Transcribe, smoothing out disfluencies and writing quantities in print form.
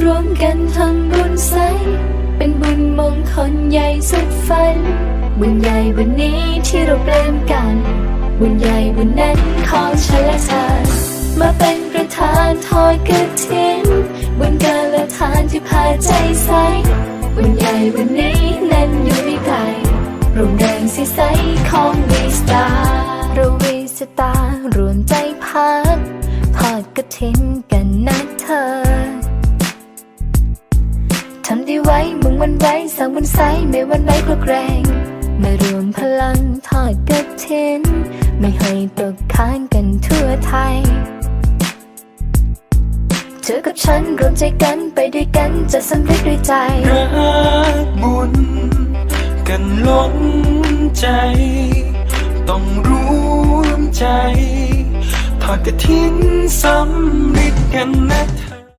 รวมกันทำบุญใสเป็นบุญมงคลใหญ่สุดฝันบุญใหญ่บุญนี้ที่เราเปลี่ยนกันบุญใหญ่บุญนั้นของฉันและเธอมาเป็นประธานทอดกฐินบุญเกินและทานที่พาใจใสบุญใหญ่บุญนี้นั้นอยู่ไม่ไกลร่มแดงใสๆของวีสตาเราวีสตารวมใจพักทอดกฐินกันนะเธอทำดีไว้มุ่งมันไว้สร้างบุญใสไม่หวั่นไหวกลัวเกรงมารวมพลังทอดกฐินไม่ให้ตกค้างกันทั่วไทยเธอกับฉันรวมใจกันไปด้วยกันจะสำเร็จด้วยใจรักบุญกันล้นใจต้องรวมใจทอดกฐินสำเร็จกันนะเธอ